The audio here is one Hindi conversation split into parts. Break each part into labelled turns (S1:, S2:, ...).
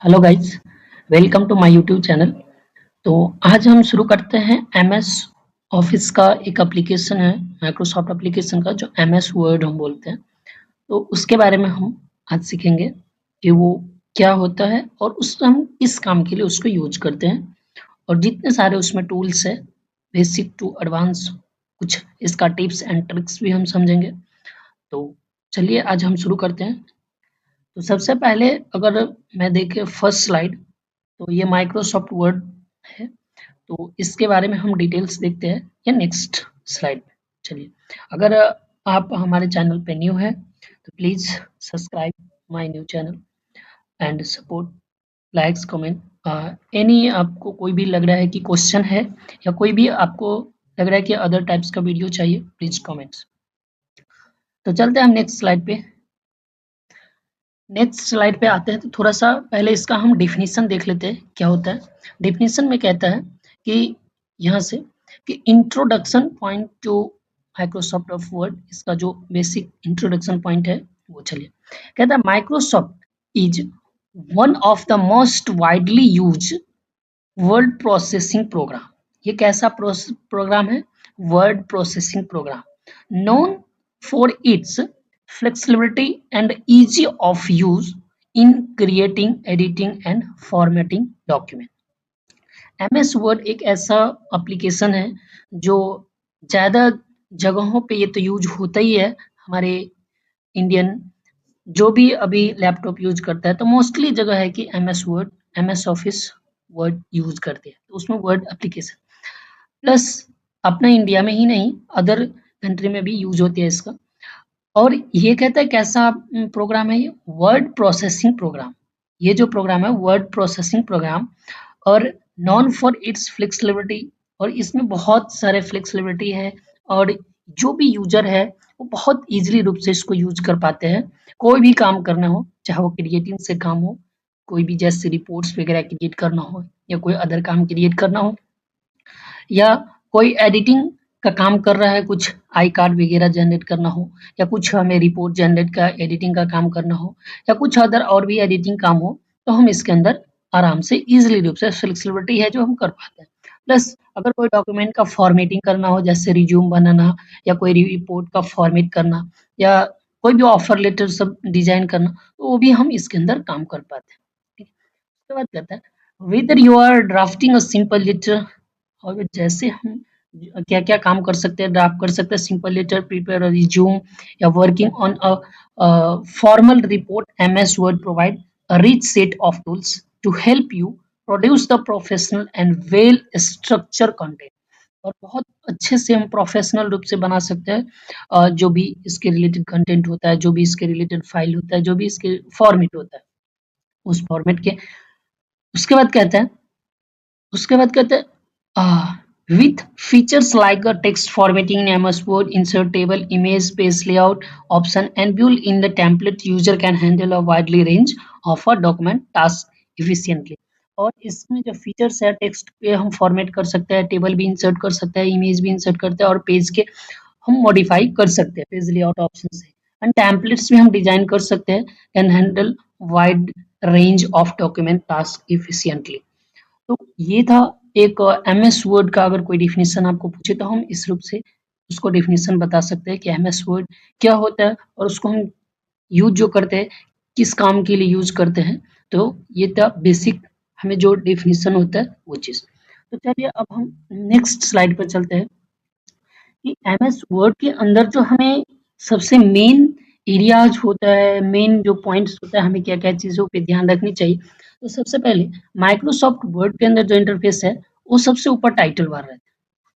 S1: Hello guys, welcome to my YouTube channel. तो आज हम शुरू करते हैं एमएस ऑफिस का एक एप्लीकेशन है, माइक्रोसॉफ्ट एप्लीकेशन का, जो एमएस वर्ड हम बोलते हैं। तो उसके बारे में हम आज सीखेंगे कि वो क्या होता है और उसमें हम किस काम के लिए उसको यूज करते हैं, और जितने सारे उसमें टूल्स है, बेसिक टू एडवांस, कुछ इसका टिप्स एंड ट्रिक्स भी हम समझेंगे। तो चलिए आज हम शुरू करते हैं। तो सबसे पहले अगर मैं देखे फर्स्ट स्लाइड, तो ये माइक्रोसॉफ्ट वर्ड है। तो इसके बारे में हम डिटेल्स देखते हैं या नेक्स्ट स्लाइड में। चलिए, अगर आप हमारे चैनल पे न्यू है तो please subscribe my new channel and support, likes, comment. Any आपको कोई भी लग रहा है कि क्वेश्चन है या कोई भी आपको लग रहा है कि अदर टाइप्स का वीडियो चाहिए, प्लीज कमेंट्स। तो चलते हैं हम नेक्स्ट स्लाइड पे। नेक्स्ट स्लाइड पे आते हैं तो थोड़ा सा पहले इसका हम डेफिनेशन देख लेते हैं क्या होता है। डेफिनेशन में कहता है कि यहाँ से कि introduction point two Microsoft of word, इसका जो बेसिक इंट्रोडक्शन पॉइंट है वो, चलिए, कहता है Microsoft is one of the most widely use word processing program. ये कैसा प्रोग्राम है? Word processing program, known for its flexibility and easy of use in creating, editing and formatting document। MS word एक ऐसा एप्लीकेशन है जो ज़्यादा जगहों पे ये तो यूज होता ही है। हमारे इंडियन जो भी अभी लैपटॉप यूज करता है तो मोस्टली जगह है कि MS word, MS office word use करते हैं, तो उसमें वर्ड एप्लीकेशन प्लस अपना इंडिया में ही नहीं, अदर कंट्री में भी यूज होती है इसका। और ये कहता है कैसा प्रोग्राम है ये? Word processing program. ये जो प्रोग्राम है वर्ड प्रोसेसिंग प्रोग्राम, और नॉन फॉर इट्स फ्लेक्सिबिलिटी, और इसमें बहुत सारे फ्लेक्सिबिलिटी है, और जो भी यूजर है वो बहुत इजीली रूप से इसको यूज कर पाते हैं। कोई भी काम करना हो, चाहे वो क्रिएटिंग से काम हो, कोई भी जैसे रिपोर्ट्स वगैरह क्रिएट करना हो, या कोई अदर काम क्रिएट करना हो, या कोई एडिटिंग का काम कर रहा है, कुछ आई कार्ड वगैरह जनरेट करना हो, या कुछ हमें रिपोर्ट जनरेट का एडिटिंग का काम करना हो, या कुछ अदर और भी एडिटिंग काम हो, तो हम इसके अंदर आराम से इजीली रूप से, फ्लेक्सिबिलिटी है जो हम कर पाते हैं। प्लस अगर कोई डॉक्यूमेंट का फॉर्मेटिंग करना हो, जैसे रिज्यूम बनाना, या कोई रिपोर्ट का फॉर्मेट करना, या कोई भी ऑफर लेटर सब डिजाइन करना, तो वो भी हम इसके अंदर काम कर पाते हैं। ठीक है? उसके बाद कहता है whether you are drafting a simple letter, और जैसे हम क्या क्या काम कर सकते हैं, ड्राफ्ट कर सकते हैं सिंपल लेटर, प्रिपेयर रिज्यूम, या working on a formal report. MS Word provide a rich set of tools to help you produce the professional and well structure content. और बहुत अच्छे से हम प्रोफेशनल रूप से बना सकते हैं जो भी इसके रिलेटेड कंटेंट होता है, जो भी इसके रिलेटेड फाइल होता है, जो भी इसके फॉर्मेट होता है, उस फॉर्मेट के। उसके बाद कहते हैं उसके बाद कहते हैं with features like a text formatting in MS Word, insert table, image, page layout option, and build in the template, user can handle a widely range of a document task efficiently। और इसमें जो फीचर्स है, टेक्स्ट पे हम फॉर्मेट कर सकते हैं, टेबल भी इंसर्ट कर सकते हैं, इमेज भी इंसर्ट करते हैं, और पेज के हम मॉडिफाई कर सकते हैं पेज लेआउट ऑप्शन से, एंड टेम्पलेट्स भी हम डिजाइन कर सकते हैं, can handle wide range of document task efficiently. तो ये था एक एमएस वर्ड का। अगर कोई डेफिनेशन आपको पूछे तो हम इस रूप से उसको डेफिनेशन बता सकते हैं कि एमएस वर्ड क्या होता है, और उसको हम यूज जो करते हैं किस काम के लिए यूज करते हैं। तो ये था बेसिक हमें जो डेफिनेशन होता है वो चीज। तो चलिए अब हम नेक्स्ट स्लाइड पर चलते हैं कि एमएस वर्ड के अंदर जो हमें सबसे मेन एरियाज होता है, मेन जो पॉइंट्स होता है, हमें क्या क्या चीज़ों पे ध्यान रखनी चाहिए। तो सबसे पहले माइक्रोसॉफ्ट वर्ड के अंदर जो इंटरफेस है वो सबसे ऊपर टाइटल बार रहता है।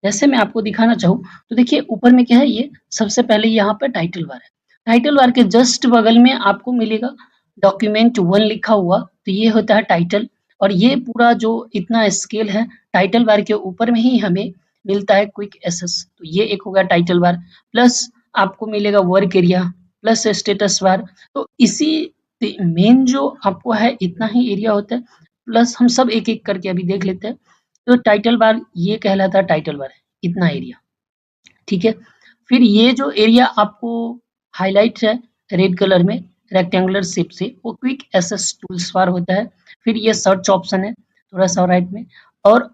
S1: जैसे मैं आपको दिखाना चाहूँ तो देखिए ऊपर में क्या है, ये सबसे पहले यहाँ पर टाइटल बार है। टाइटल बार के जस्ट बगल में आपको मिलेगा डॉक्यूमेंट 1 लिखा हुआ, तो ये होता है टाइटल। और ये पूरा जो इतना स्केल है, टाइटल बार के ऊपर में ही हमें मिलता है क्विक एक्सेस। तो ये एक हो गया टाइटल बार, प्लस आपको मिलेगा work area, plus status bar. तो इसी मेन जो आपको है इतना ही एरिया होता है, प्लस हम सब एक एक करके अभी देख लेते हैं। तो टाइटल बार ये कहलाता है टाइटल बार, इतना एरिया, ठीक है। फिर ये जो एरिया आपको हाईलाइट है रेड कलर में, रेक्टेंगुलर शेप से, वो क्विक एक्सेस टूल्स बार होता है। फिर ये सर्च ऑप्शन है थोड़ा सा राइट में, और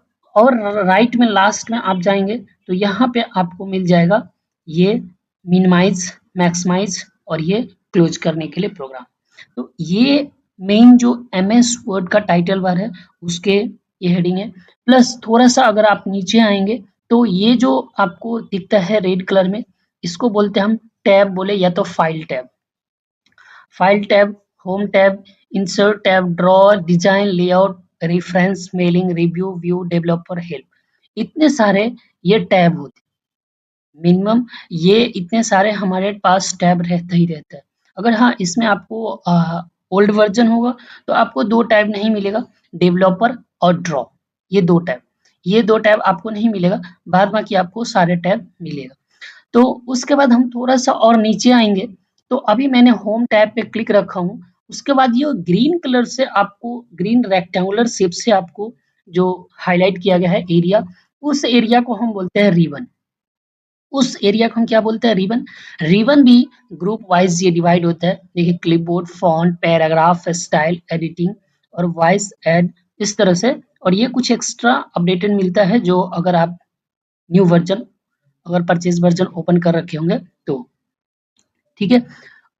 S1: राइट में लास्ट में आप जाएंगे तो यहाँ पे आपको मिल जाएगा ये मिनिमाइज, मैक्सिमाइज और ये क्लोज करने के लिए प्रोग्राम। तो ये मेन जो एमएस वर्ड का टाइटल बार है उसके ये हेडिंग है। प्लस थोड़ा सा अगर आप नीचे आएंगे तो ये जो आपको दिखता है रेड कलर में, इसको बोलते हैं हम टैब बोले या तो file tab. File tab, home tab, insert tab, draw, design, layout, reference, mailing, review, view, developer, help, इतने सारे ये टैब होते हैं। मिनिमम ये इतने सारे हमारे पास टैब रहता ही रहता है। अगर हाँ इसमें आपको ओल्ड वर्जन होगा तो आपको 2 टैब नहीं मिलेगा, डेवलपर और ड्रॉ, ये 2 टैब, ये 2 टैब आपको नहीं मिलेगा, बाद बाकी आपको सारे टैब मिलेगा। तो उसके बाद हम थोड़ा-सा और नीचे आएँगे, तो अभी मैंने होम टैब पे क्लिक रखा हूँ, उसके बाद ये ग्रीन कलर से आपको, ग्रीन रेक्टेंगुलर शेप से आपको जो हाइलाइट किया गया है एरिया, उस एरिया को हम बोलते हैं रिबन। उस एरिया को हम क्या बोलते हैं? रिबन। रिबन भी ग्रुप वाइज ये डिवाइड होता है। देखिए clipboard, font, paragraph, style, editing और वॉइस ऐड, इस तरह से। और ये कुछ एक्स्ट्रा अपडेटेड मिलता है जो अगर आप न्यू वर्जन, अगर परचेज वर्जन ओपन कर रखे होंगे तो, ठीक है।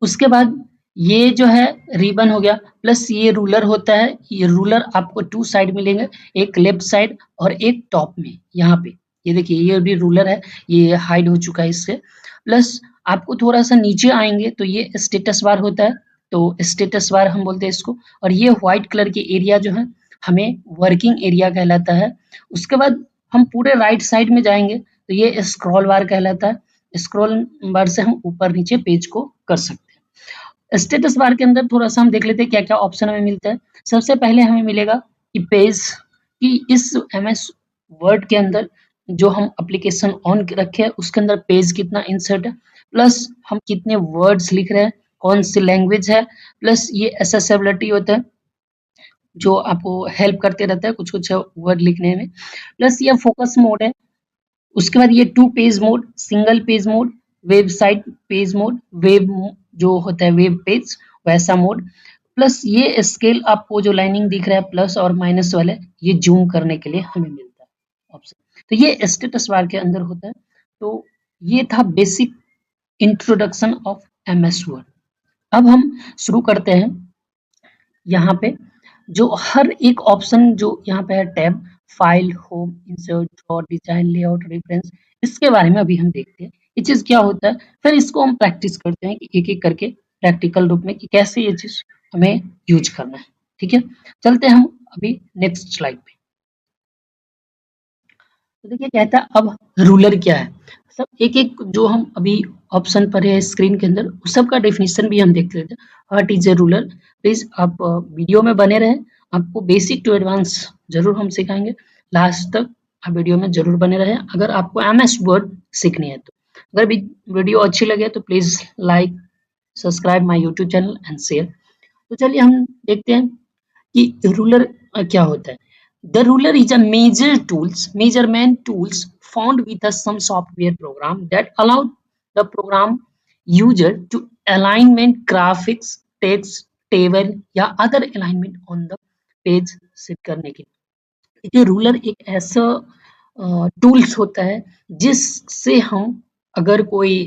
S1: उसके बाद ये जो है रिबन हो गया, प्लस ये रूलर होता है। ये रूलर आपको 2 साइड मिलेंगे, एक लेफ्ट साइड और एक टॉप में यहाँ पे। ये देखिए ये भी रूलर है, ये हाइड हो चुका है इससे। प्लस आपको थोड़ा सा नीचे आएंगे तो ये स्टेटस बार होता है, तो स्टेटस बार हम बोलते हैं इसको। और ये व्हाइट कलर के एरिया जो है हमें वर्किंग एरिया कहलाता है। उसके बाद हम पूरे राइट साइड में जाएंगे तो ये स्क्रॉल बार कहलाता है। स्क्रॉल बार से हम ऊपर नीचे पेज को कर सकते हैं। स्टेटस बार के अंदर थोड़ा सा हम देख लेते हैं क्या क्या ऑप्शन हमें मिलता है। सबसे पहले हमें मिलेगा कि पेज, कि इस एमएस वर्ड के अंदर जो हम एप्लीकेशन ऑन रखे हैं उसके अंदर पेज कितना इंसर्ट है, प्लस हम कितने वर्ड्स लिख रहे हैं, कौन सी लैंग्वेज है, प्लस ये एसेसिबिलिटी होता है जो आपको हेल्प करते रहता है कुछ कुछ वर्ड लिखने में, प्लस ये फोकस मोड है। उसके बाद ये 2 page mode, single page mode, website page mode, जो होता है वेब पेज वैसा मोड, प्लस ये स्केल आपको जो लाइनिंग दिख रहा है प्लस और माइनस वाले, ये जूम करने के लिए हमें मिलता है ऑप्शन। तो ये स्टेटस बार के अंदर होता है। तो ये था basic introduction of MS word. अब हम शुरू करते हैं यहाँ पे जो हर एक ऑप्शन जो यहाँ पे है tab, file, home, insert, draw, design, layout, reference, इसके बारे में अभी हम देखते हैं ये चीज क्या होता है। फिर इसको हम प्रैक्टिस करते हैं कि एक एक करके प्रैक्टिकल रूप में कि कैसे ये चीज हमें यूज करना है। ठीक है, चलते हैं हम अभी नेक्स्ट स्लाइड पे। तो देखिए कहता है अब रूलर क्या है। सब एक एक जो हम अभी ऑप्शन पर है स्क्रीन के अंदर उस सब का डेफिनेशन भी हम देख लेते हैं। What is a ruler. Please आप वीडियो में बने रहें, आपको बेसिक टू एडवांस जरूर हम सिखाएंगे, लास्ट तक आप वीडियो में जरूर बने रहें अगर आपको एमएस वर्ड सीखनी है तो। अगर वीडियो अच्छी लगे तो please like, subscribe my YouTube channel and share. तो चलिए हम देखते हैं कि रूलर क्या होता है। The ruler is a measurement tools found with some software program that allow the program user to alignment graphics, text, table या other alignment on the page set करने के लिए। ये रूलर एक ऐसा टूल्स होता है जिससे हम अगर कोई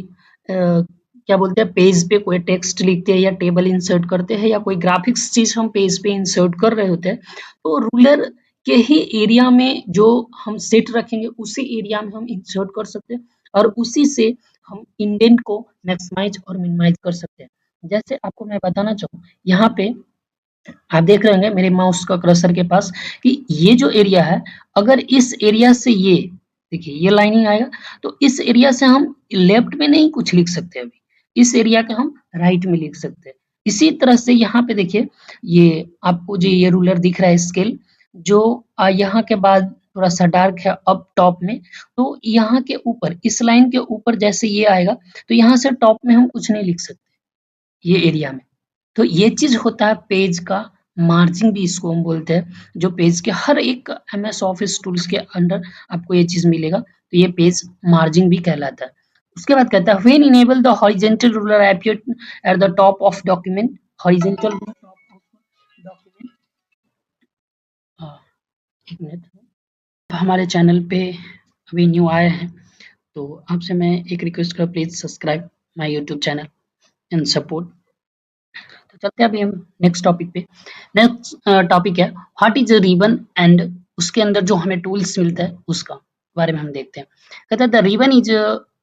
S1: क्या बोलते हैं पेज पे कोई टेक्स्ट लिखते हैं या टेबल इंसर्ट करते हैं या कोई ग्राफिक्स चीज हम पेज पे इंसर्ट कर रहे होते हैं तो रूलर के ही एरिया में जो हम सेट रखेंगे उसी एरिया में हम इंसर्ट कर सकते हैं और उसी से हम इंडेंट को मैक्सिमाइज और मिनिमाइज कर सकते हैं। जैसे आपको मैं बताना चाहूँ यहाँ पे आप देख रहे होंगे मेरे माउस का कर्सर के पास कि ये जो एरिया है, अगर इस एरिया से ये देखिए ये लाइनिंग आएगा तो इस एरिया से हम लेफ्ट में नहीं कुछ लिख सकते, अभी इस एरिया का हम राइट में लिख सकते हैं। इसी तरह से यहाँ पे देखिए ये आपको जो ये रूलर दिख रहा है स्केल जो यहाँ के बाद थोड़ा सा डार्क है अब टॉप में, तो यहाँ के ऊपर इस लाइन के ऊपर जैसे ये आएगा तो यहाँ से टॉप में हम कुछ नहीं लिख सकते ये एरिया में। तो ये चीज होता है पेज का मार्जिन भी इसको हम बोलते हैं, जो पेज के हर एक एमएस ऑफिस टूल्स के अंदर आपको ये चीज मिलेगा तो ये पेज मार्जिन भी कहलाता है। उसके बाद कहता है when enable the horizontal ruler appear at the top of document horizontal view top of document. एक मिनट, हमारे चैनल पे अभी न्यू आए हैं तो आपसे मैं एक रिक्वेस्ट कर, please subscribe my YouTube channel and support. तो चलते हैं अभी हम नेक्स्ट टॉपिक पे। नेक्स्ट टॉपिक है what is a ribbon, and उसके अंदर जो हमें टूल्स मिलता है उसका बारे में हम देखते हैं। कहते हैं the ribbon is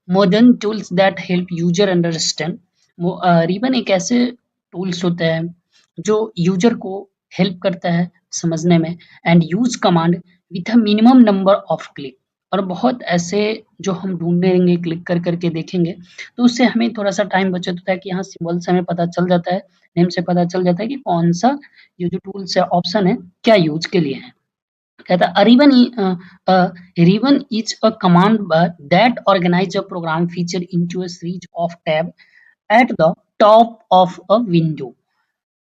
S1: modern tools that help user understand. Ribbon एक ऐसे टूल्स होते हैं जो यूजर को हेल्प करता है समझने में, and use command with a minimum number of click. और बहुत ऐसे जो हम ढूंढेंगे, क्लिक कर करके देखेंगे, तो उससे हमें थोड़ा सा टाइम बचत होता है कि यहाँ सिंबल से हमें पता चल जाता है, नेम से पता चल जाता है कि कौन सा ये जो टूल्स है, ऑप्शन है, क्या यूज के लिए है। कहता है ribbon is a command that organize a program feature into a series of tab at the top of a window,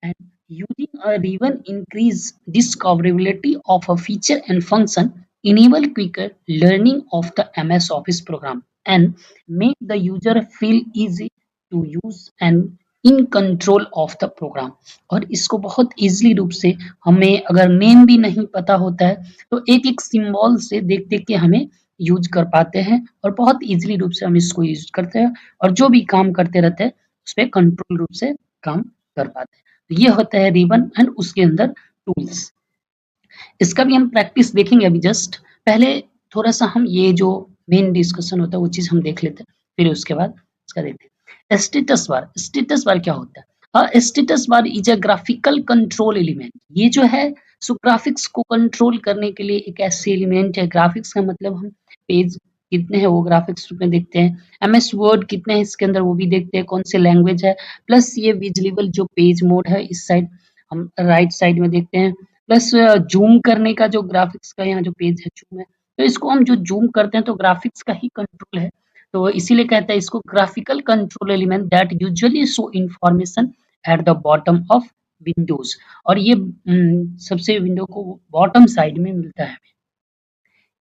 S1: and using a ribbon increase discoverability of a feature and function, enable quicker learning of the MS Office program, and make the user feel easy to use and in control of the program। और इसको बहुत इजीली रूप से, हमें अगर नेम भी नहीं पता होता है तो एक एक सिंबल से देख देख के हमें यूज कर पाते हैं, और बहुत इजीली रूप से हम इसको यूज करते हैं, और जो भी काम करते रहते हैं उस पर कंट्रोल रूप से काम कर पाते हैं। तो ये होता है रिबन एंड उसके अंदर टूल्स। इसका भी हम प्रैक्टिस देखेंगे अभी जस्ट। पहले थोड़ा सा हम ये जो मेन डिस्कशन होता है वो चीज हम देख लेते हैं, फिर उसके बाद इसका देखते हैं। स्टेटस बार, स्टेटस बार क्या होता है? Status bar is a graphical control element. ये जो है सो ग्राफिक्स को कंट्रोल करने के लिए एक ऐसे एलिमेंट है। ग्राफिक्स का मतलब हम पेज कितने हैं वो ग्राफिक्स में देखते हैं, एमएस वर्ड कितने हैं इसके अंदर वो भी देखते हैं, कौन से लैंग्वेज है, प्लस ये विजिबल जो पेज मोड है इस साइड हम राइट साइड में देखते हैं, प्लस जूम करने का जो ग्राफिक्स का यहाँ जो पेज है जूम है, तो इसको हम जो जूम करते हैं तो ग्राफिक्स का ही कंट्रोल है। तो इसीलिए कहता है इसको graphical control element that usually show information at the bottom of Windows. और ये सबसे विंडो को बॉटम साइड में मिलता है।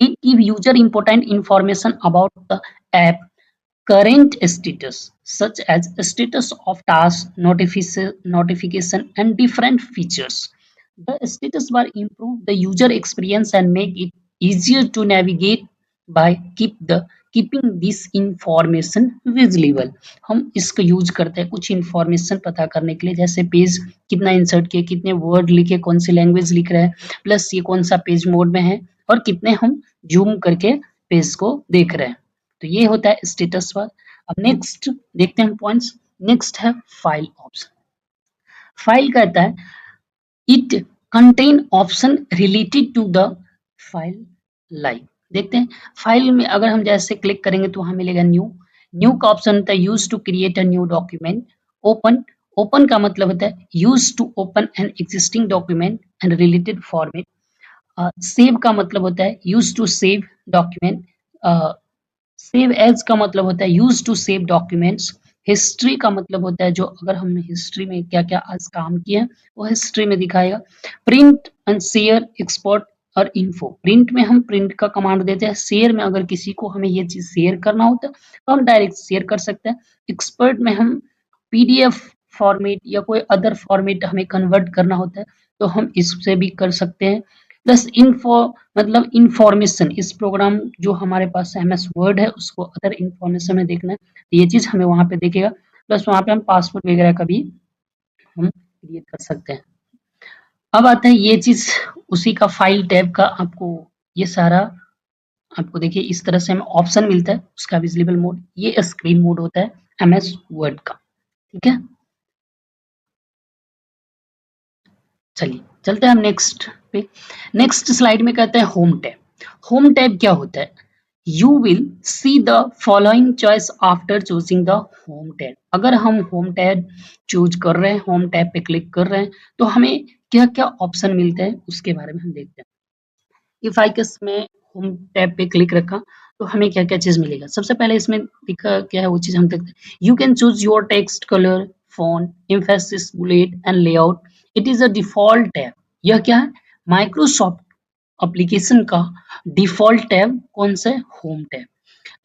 S1: It give user important information about the app current status, such as status of task, notification, and different features. The status bar improve the user experience and make it easier to navigate by keeping this information visible। हम इसको यूज करते हैं कुछ इंफॉर्मेशन पता करने के लिए, जैसे पेज कितना इंसर्ट किए, कितने वर्ड लिखे, कौन सी लैंग्वेज लिख रहे हैं, प्लस ये कौन सा पेज मोड में है, और कितने हम जूम करके पेज को देख रहे हैं। तो ये होता है स्टेटस बार। अब नेक्स्ट देखते हैं पॉइंट्स। नेक्स्ट है फाइल ऑप्शन। फाइल कहता है it contain option related to the file like. देखते हैं फाइल में अगर हम जैसे क्लिक करेंगे तो हमें मिलेगा न्यू। न्यू का ऑप्शन होता है use to create a new document. Open, open का मतलब होता है use to open an existing document and related format. Save का मतलब होता है use to save document. Save as का मतलब होता है use to save documents. History का मतलब होता है जो अगर हमने हिस्ट्री में क्या क्या आज काम किया है वो हिस्ट्री में दिखाएगा। प्रिंट एंड शेयर, एक्सपोर्ट और इन्फो। प्रिंट में हम प्रिंट का कमांड देते हैं, शेयर में अगर किसी को हमें ये चीज शेयर करना होता है तो हम डायरेक्ट शेयर कर सकते हैं। एक्सपर्ट में हम पीडीएफ फॉर्मेट या कोई अदर फॉर्मेट हमें कन्वर्ट करना होता है तो हम इससे भी कर सकते हैं। प्लस इन्फो मतलब इंफॉर्मेशन, इस प्रोग्राम जो हमारे पास एमएस वर्ड है उसको अदर इंफॉर्मेशन में देखना है तो ये चीज हमें वहां पे देखेगा। प्लस वहां पे हम पासवर्ड वगैरह का भी हम क्रिएट कर सकते हैं। अब आता है ये चीज उसी का फाइल टैब का, आपको ये सारा आपको देखिए इस तरह से हमें ऑप्शन मिलता है। उसका विजिबल मोड, ये स्क्रीन मोड होता है एमएस वर्ड का। ठीक है, चलिए चलते हैं हम नेक्स्ट पे। नेक्स्ट स्लाइड में कहते हैं होम टैब। होम टैब क्या होता है? You will see the following choice after choosing the home tab. अगर हम होम टैब चूज कर रहे हैं, होम टैब पे क्लिक कर रहे हैं तो हमें क्या क्या ऑप्शन मिलते हैं उसके बारे में हम देखते हैं। इफ आई केस में होम टैब पे क्लिक रखा तो हमें क्या क्या चीज मिलेगा। सबसे पहले इसमें लिखा क्या है वो चीज हम देखते हैं। You can choose your text colour, font, emphasis, bullet and layout. It is a default tab. यह क्या है? माइक्रोसॉफ्ट एप्लीकेशन का डिफॉल्ट टैब कौन सा है? Home tab.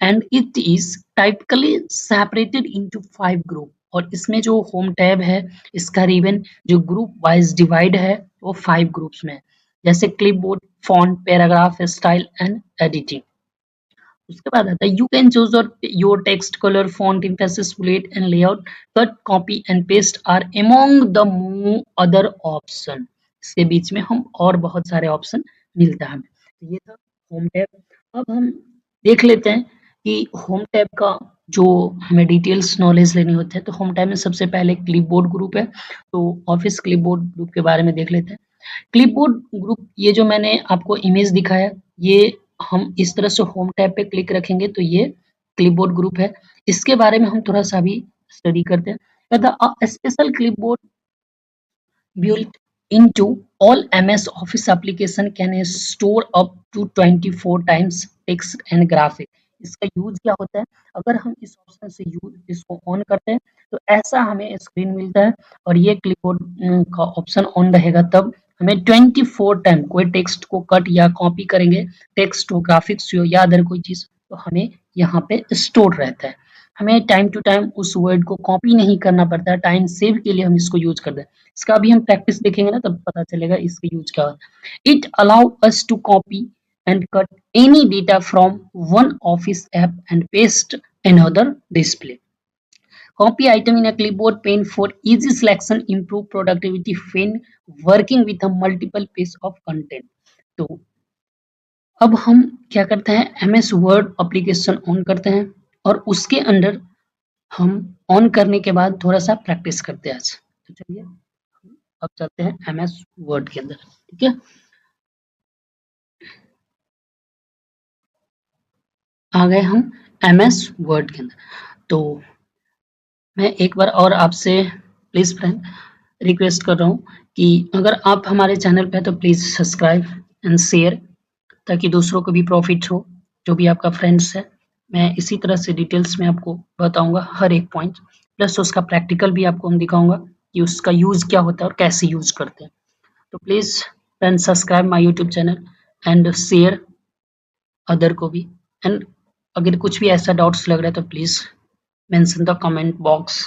S1: And it is typically separated into 5 group. और इसमें जो होम टैब है इसका रिबन जो ग्रुप वाइज डिवाइड है वो 5 ग्रुप्स में है, जैसे clipboard, font, paragraph, style and editing. उसके बाद आता है you can choose your text colour, font, emphasis, bullet and layout, cut, copy and paste are among the other option. इसके बीच में हम और बहुत सारे ऑप्शन मिलता है हमें। तो ये था होम टैब। अब हम देख लेते हैं कि होम टैब का जो हमें डिटेल्स नॉलेज लेनी होती है, तो होम टैब में सबसे पहले क्लिपबोर्ड ग्रुप है। तो ऑफिस क्लिपबोर्ड ग्रुप के बारे में देख लेते हैं। क्लिपबोर्ड ग्रुप, ये जो मैंने आपको इमेज दिखाया, ये हम इस तरह से होम टैब पे क्लिक रखेंगे तो ये क्लिपबोर्ड ग्रुप है। इसके बारे में हम थोड़ा सा भी स्टडी करते हैं। कहता special clipboard built into all MS Office application can store up to 24 times text and graphic। इसका यूज क्या होता है, अगर हम इस ऑप्शन से यूज इसको ऑन करते हैं तो ऐसा हमें स्क्रीन मिलता है, और ये क्लिपबोर्ड का ऑप्शन ऑन रहेगा तब हमें 24 टाइम कोई टेक्स्ट को कट या कॉपी करेंगे, टेक्स्ट हो, ग्राफिक्स हो या अदर कोई चीज, तो हमें यहाँ पे स्टोर रहता है। हमें टाइम टू टाइम उस वर्ड को कॉपी नहीं करना पड़ता है, टाइम सेव के लिए हम इसको यूज करते हैं। इसका भी हम प्रैक्टिस देखेंगे ना तब पता चलेगा इसका यूज क्या होता है। It allow us to copy and cut any data from one office app and paste another display. Copy item in a clipboard pane for easy selection, improve productivity when working with a multiple page of content. तो अब हम क्या करते हैं, एमएस वर्ड एप्लीकेशन ऑन करते हैं और उसके अंदर हम ऑन करने के बाद थोड़ा सा प्रैक्टिस करते हैं आज। तो चलिए अब चलते हैं एमएस वर्ड के अंदर, ठीक है। आ गए हम एमएस वर्ड के अंदर। तो मैं एक बार और आपसे प्लीज फ्रेंड रिक्वेस्ट कर रहा हूँ कि अगर आप हमारे चैनल पे हैं तो प्लीज सब्सक्राइब एंड शेयर, ताकि दूसरों को भी प्रॉफिट हो, जो भी आपका फ्रेंड्स है। मैं इसी तरह से डिटेल्स में आपको बताऊंगा हर एक पॉइंट, प्लस उसका प्रैक्टिकल भी आपको हम दिखाऊंगा कि उसका यूज क्या होता है और कैसे यूज करते हैं। तो please friend subscribe my YouTube channel and share other को भी। एंड अगर कुछ भी ऐसा डाउट्स लग रहा है तो please mention the comment box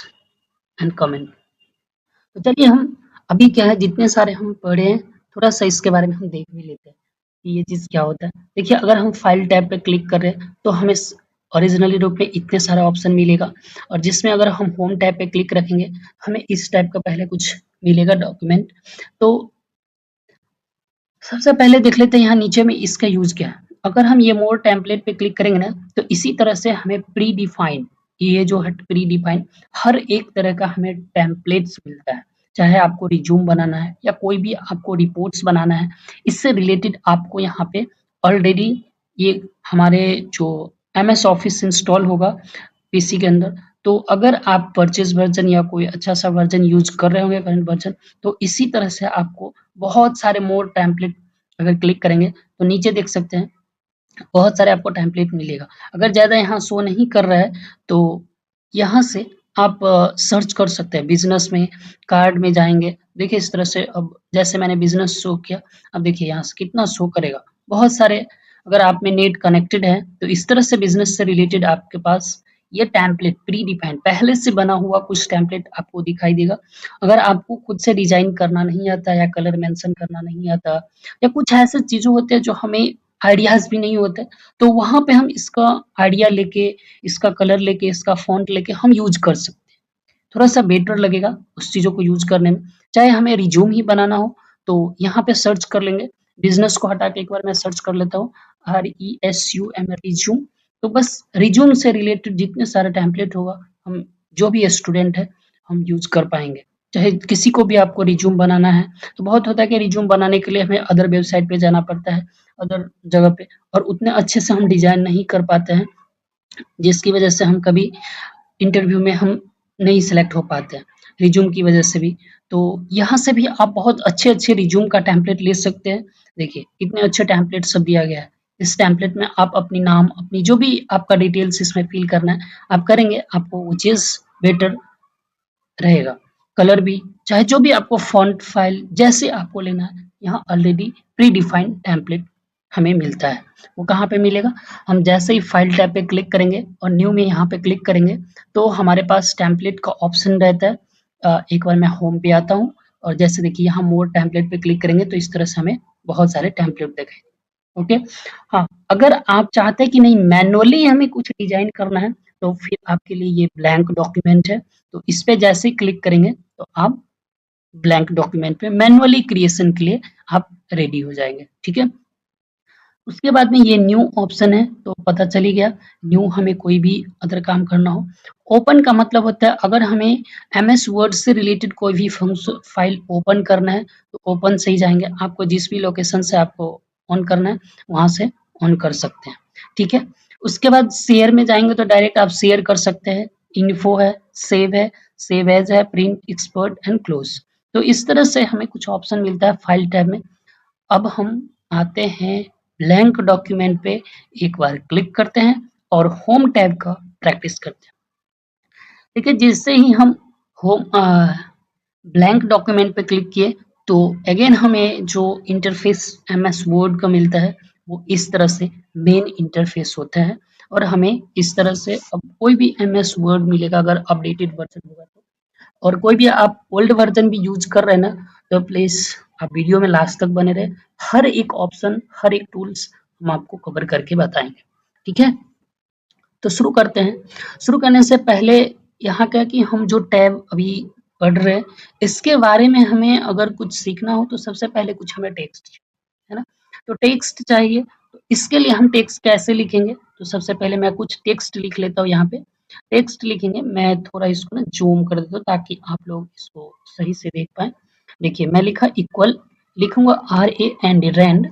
S1: and comment. तो चलिए हम अभी क्या है, जितने सारे हम पढ़े हैं थोड़ा सा इसके बारे में हम देख भी लेते हैं कि ये चीज क्या होता है। देखिए अगर हम फाइल टैब पे क्लिक कर रहे हैं तो हमें ओरिजिनली रूप में इतने सारे ऑप्शन मिलेगा, और जिसमें अगर हम होम टैब पे क्लिक रखेंगे हमें इस टाइप का पहले कुछ मिलेगा डॉक्यूमेंट। तो सबसे पहले देख लेते हैं यहाँ नीचे में इसका यूज क्या है। अगर हम ये मोर टेम्पलेट पे क्लिक करेंगे ना तो इसी तरह से हमें प्री डिफाइंड, ये जो है प्री डिफाइंड हर एक तरह का हमें टेम्पलेट्स मिलता है। चाहे आपको रिज्यूम बनाना है या कोई भी आपको रिपोर्ट्स बनाना है, इससे रिलेटेड आपको यहाँ पे ऑलरेडी ये हमारे जो एमएस ऑफिस इंस्टॉल होगा पीसी के अंदर। तो अगर आप परचेज वर्जन या कोई अच्छा सा वर्जन यूज कर रहे होंगे करंट वर्जन, तो इसी तरह से आपको बहुत सारे मोर टेम्पलेट अगर क्लिक करेंगे तो नीचे देख सकते हैं बहुत सारे आपको टेम्पलेट मिलेगा। अगर ज़्यादा यहाँ शो नहीं कर रहा है तो यहाँ से आप सर्च कर सकते हैं। बिजनेस में कार्ड में जाएंगे, देखिए इस तरह से, अब जैसे मैंने बिजनेस शो किया, अब देखिए यहाँ से कितना शो करेगा बहुत सारे। अगर आप में नेट कनेक्टेड है तो इस तरह से बिजनेस से रिलेटेड आपके पास ये टेम्पलेट प्री डिफाइंड पहले से बना हुआ कुछ टेम्पलेट आपको दिखाई देगा। अगर आपको खुद से डिजाइन करना नहीं आता या कलर मेंशन करना नहीं आता या कुछ ऐसे चीजें होते हैं जो हमें आइडियाज भी नहीं होते, तो वहां पे हम इसका आइडिया लेके, इसका कलर लेके, इसका फॉन्ट लेके हम यूज कर सकते हैं। थोड़ा सा बेटर लगेगा उस चीजों को यूज करने में। चाहे हमें रिज्यूम ही बनाना हो तो यहाँ पे सर्च कर लेंगे, बिजनेस को हटा के एक बार मैं सर्च कर लेता हूँ RESUM रिज्यूम। तो बस रिज्यूम से रिलेटेड जितने सारे टेम्पलेट होगा, हम जो भी स्टूडेंट है हम यूज कर पाएंगे। चाहे किसी को भी आपको रिज्यूम बनाना है, तो बहुत होता है कि रिज्यूम बनाने के लिए हमें अदर वेबसाइट पे जाना पड़ता है, अदर जगह पे, और उतने अच्छे से हम डिजाइन नहीं कर पाते हैं, जिसकी वजह से हम कभी इंटरव्यू में हम नहीं सिलेक्ट हो पाते हैं रिज्यूम की वजह से भी। तो यहाँ से भी आप बहुत अच्छे अच्छे रिज्यूम का टेम्पलेट ले सकते हैं। देखिए कितने अच्छे टेम्पलेट सब दिया गया है। इस टेम्पलेट में आप अपनी नाम, अपनी जो भी आपका डिटेल्स इसमें फिल करना है आप करेंगे, आपको वो चीज बेटर रहेगा। कलर भी, चाहे जो भी आपको फॉन्ट फाइल जैसे आपको लेना है, यहाँ ऑलरेडी प्री डिफाइंड टेम्पलेट हमें मिलता है। वो कहाँ पे मिलेगा? हम जैसे ही फाइल टैब पे क्लिक करेंगे और न्यू में यहाँ पे क्लिक करेंगे तो हमारे पास टेम्पलेट का ऑप्शन रहता है। एक बार मैं होम पे आता हूँ और जैसे देखिए यहाँ मोर टेम्पलेट पे क्लिक करेंगे तो इस तरह से हमें बहुत सारे टेम्पलेट दिखाई। ओके। हाँ, अगर आप चाहते हैं कि नहीं मैनुअली हमें कुछ डिजाइन करना है तो फिर आपके लिए ये ब्लैंक डॉक्यूमेंट है। तो इस पे जैसे ही क्लिक करेंगे तो आप ब्लैंक डॉक्यूमेंट पे मैनुअली क्रिएशन के लिए आप रेडी हो जाएंगे। ठीक है। उसके बाद में ये न्यू ऑप्शन है तो पता चल ही गया न्यू हमें कोई भी अदर काम करना हो। ओपन का मतलब होता है अगर हमें एमएस वर्ड से रिलेटेड कोई भी फाइल ओपन करना है तो ओपन से ही जाएंगे। आपको जिस भी लोकेशन से आपको ऑन करना है वहां से ऑन कर सकते हैं। ठीक है। उसके बाद शेयर में जाएंगे तो डायरेक्ट आप शेयर कर सकते हैं। इन्फो है, सेव एज है, प्रिंट, एक्सपर्ट एंड क्लोज। तो इस तरह से हमें कुछ ऑप्शन मिलता है फाइल टैब में। अब हम आते हैं ब्लैंक डॉक्यूमेंट पे, एक बार क्लिक करते हैं और होम टैब का प्रैक्टिस करते हैं। देखिए जैसे ही हम होम ब्लैंक डॉक्यूमेंट पे क्लिक किए तो अगेन हमें जो इंटरफेस एमएस वर्ड का मिलता है वो इस तरह से मेन इंटरफेस होता है। और हमें इस तरह से अब कोई भी एमएस वर्ड मिलेगा अगर अपडेटेड वर्जन होगा तो। और कोई भी आप ओल्ड वर्जन भी यूज कर रहे हैं ना तो प्लीज आप वीडियो में लास्ट तक बने रहे। हर एक ऑप्शन, हर एक टूल्स हम आपको कवर करके बताएंगे। ठीक है। तो शुरू करते हैं। शुरू करने से पहले यहाँ क्या कि हम जो टैब अभी पढ़ रहे हैं इसके बारे में हमें अगर कुछ सीखना हो तो सबसे पहले कुछ हमें टेक्स्ट है ना। तो टेक्स्ट चाहिए तो इसके लिए हम टेक्स्ट कैसे लिखेंगे तो सबसे पहले मैं कुछ टेक्स्ट लिख लेता हूँ। यहाँ पे टेक्स्ट लिखेंगे, मैं थोड़ा इसको ना जूम कर देता हूँ ताकि आप लोग इसको सही से देख पाए। देखिए मैं लिखा इक्वल, लिखूंगा RAND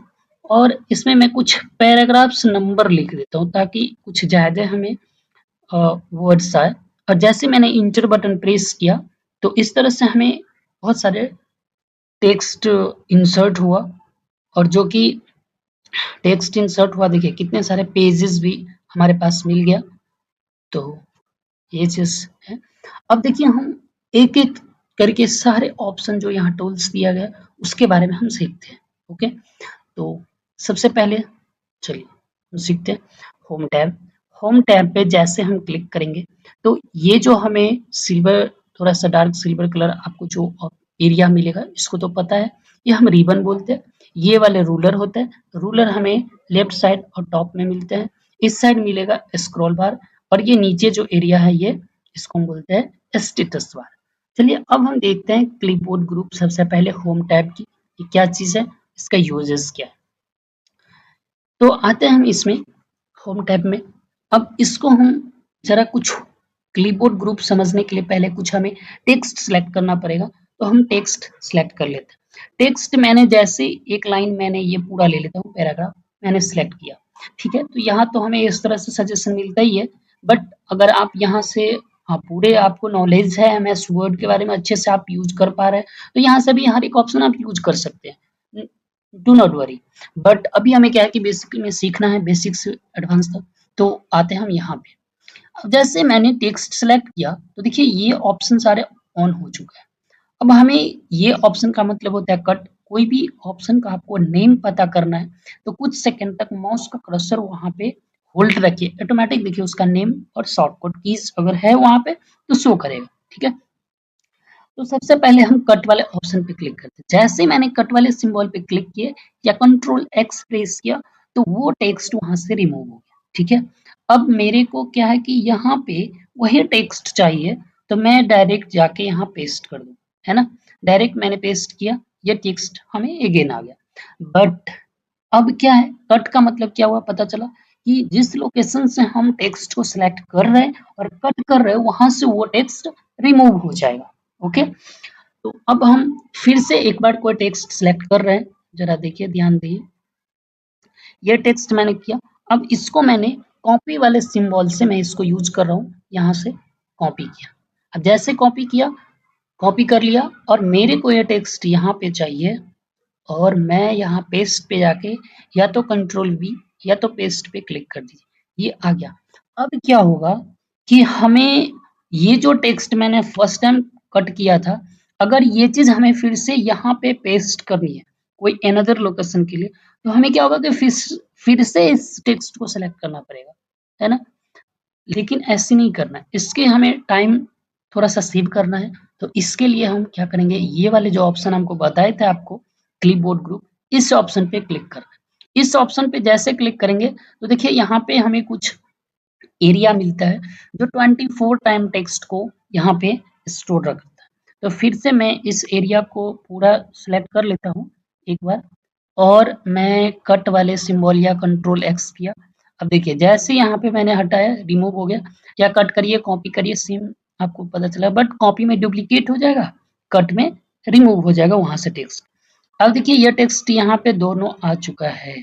S1: और इसमें मैं कुछ पैराग्राफ्स नंबर लिख देता हूँ ताकि कुछ ज़्यादा हमें वर्ड्स आए। और जैसे मैंने इंटर बटन प्रेस किया तो इस तरह से हमें बहुत सारे टेक्स्ट इंसर्ट हुआ। और जो कि टेक्स्ट इंसर्ट हुआ देखिए कितने सारे पेजेस भी हमारे पास मिल गया। तो ये चीज है। अब देखिए हम एक एक करके सारे ऑप्शन जो यहाँ टूल्स दिया गया उसके बारे में हम सीखते हैं। ओके। तो सबसे पहले चलिए हम सीखते हैं होम टैब। होम टैब पे जैसे हम क्लिक करेंगे तो ये जो हमें सिल्वर, थोड़ा सा डार्क सिल्वर कलर आपको जो एरिया मिलेगा इसको तो पता है, ये हम रिबन बोलते हैं। ये वाले रूलर होते हैं। रूलर हमें लेफ्ट साइड और टॉप में मिलते हैं। इस साइड मिलेगा स्क्रॉल बार और ये नीचे जो एरिया है ये इसको हम बोलते हैं स्टेटस बार। चलिए अब हम देखते हैं क्लिपबोर्ड ग्रुप। सबसे पहले होम टैब की ये क्या चीज है, इसका यूजेस क्या है। तो आते हैं हम इसमें होम टैब में। अब इसको हम जरा कुछ क्लिपबोर्ड ग्रुप समझने के लिए पहले कुछ हमें टेक्स्ट सेलेक्ट करना पड़ेगा। तो हम टेक्स्ट सेलेक्ट कर लेते हैं। टेक्स्ट मैंने जैसे एक लाइन मैंने ये पूरा ले लेता हूँ, पैराग्राफ मैंने सेलेक्ट किया। ठीक है। तो यहाँ तो हमें इस तरह से सजेशन मिलता ही है। बट अगर आप यहाँ से पूरे आपको नॉलेज है एमएस वर्ड के बारे में, अच्छे से आप यूज कर पा रहे हैं तो यहाँ से भी हर एक ऑप्शन आप यूज कर सकते हैं। Do not worry. बट अभी हमें क्या है कि बेसिकली में सीखना है बेसिक से एडवांस तक। तो आते हैं हम यहाँ पे। अब जैसे मैंने टेक्स्ट सेलेक्ट किया तो देखिए ये ऑप्शन सारे ऑन हो चुका है। अब हमें ये ऑप्शन का मतलब होता है कट। कोई भी ऑप्शन का आपको नेम पता करना है तो कुछ सेकंड तक माउस का कर्सर वहां पे होल्ड रखिए, ऑटोमेटिक देखिए उसका नेम और शॉर्टकट कीज अगर है वहां पे तो शो करेगा। ठीक है। तो सबसे पहले हम कट वाले ऑप्शन पे क्लिक करते हैं। जैसे ही मैंने कट वाले सिंबल पे क्लिक किए या कंट्रोल एक्स प्रेस किया तो वो टेक्स्ट वहां से रिमूव हो गया। ठीक है। अब मेरे को क्या है कि यहाँ पे वही टेक्स्ट चाहिए तो मैं डायरेक्ट जाके यहाँ पेस्ट कर दूं, है ना। डायरेक्ट मैंने पेस्ट किया, ये टेक्स्ट हमें अगेन आ गया। बट अब क्या है, कट का मतलब क्या हुआ पता चला कि जिस लोकेशन से हम टेक्स्ट को सिलेक्ट कर रहे हैं और कट कर रहे हैं वहां से वो टेक्स्ट रिमूव हो जाएगा। ओके। तो अब हम फिर से एक बार कोई टेक्स्ट सिलेक्ट कर रहे हैं, जरा देखिए ध्यान दिए। ये टेक्स्ट मैंने किया। अब इसको मैंने कॉपी वाले सिंबल से मैं इसको यूज कर रहा हूँ, यहाँ से कॉपी किया। अब जैसे कॉपी किया, कॉपी कर लिया और मेरे को ये टेक्स्ट यहाँ पे चाहिए और मैं यहाँ पेस्ट पे जाके या तो कंट्रोल V या तो पेस्ट पे क्लिक कर दीजिए, ये आ गया। अब क्या होगा कि हमें ये जो टेक्स्ट मैंने फर्स्ट टाइम कट किया था, अगर ये चीज हमें फिर से यहाँ पे पेस्ट करनी है, कोई अनदर लोकेशन के लिए, तो हमें क्या होगा कि फिर से इस टेक्स्ट को सेलेक्ट करना पड़ेगा, है ना? लेकिन ऐसे नहीं करना है, इसके हमें टाइम थोड़ा-सा सेव करना है, तो इसके लिए हम क्या करेंगे, ये वाले जो ऑप्शन हमको बताए थे आपको, क्लिपबोर्ड ग्रुप, इस ऑप्शन पे क्लिक करना है। इस ऑप्शन पे जैसे क्लिक करेंगे, तो देखिए यहाँ पे हमें कुछ एरिया मिलता है, जो 24 टाइम टेक्स्ट को यहाँ पे स्टोर रखता है। तो फिर से मैं इस एरिया को पूरा सिलेक्ट कर लेता हूँ एक बार, और मैं कट वाले सिंबल या कंट्रोल एक्स किया। अब देखिए जैसे यहाँ पे मैंने हटाया, रिमूव हो गया, या कट करिए, कॉपी करिए, सेम आपको पता चला, बट कॉपी में डुप्लीकेट हो जाएगा, कट में रिमूव हो जाएगा वहां से टेक्स्ट। अब देखिए यह टेक्स्ट यहाँ पे दोनों आ चुका है।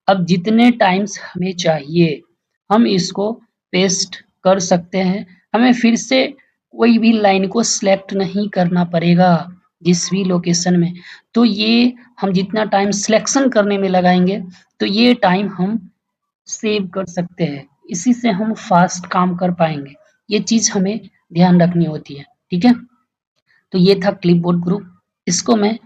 S1: अब जितने टाइम्स हमें चाहिए हम इसको पेस्ट कर सकते हैं। हमें फिर से कोई भी लाइन को सिलेक्ट नहीं करना पड़ेगा जिस भी लोकेशन में। तो ये हम जितना टाइम सिलेक्शन करने में लगाएंगे, तो ये टाइम हम सेव कर सकते हैं। इसी से हम फास्ट काम कर पाएंगे। ये चीज हमें ध्यान रखनी होती है, ठीक है? तो ये था क्लिपबोर्ड ग्रुप, इसको मैं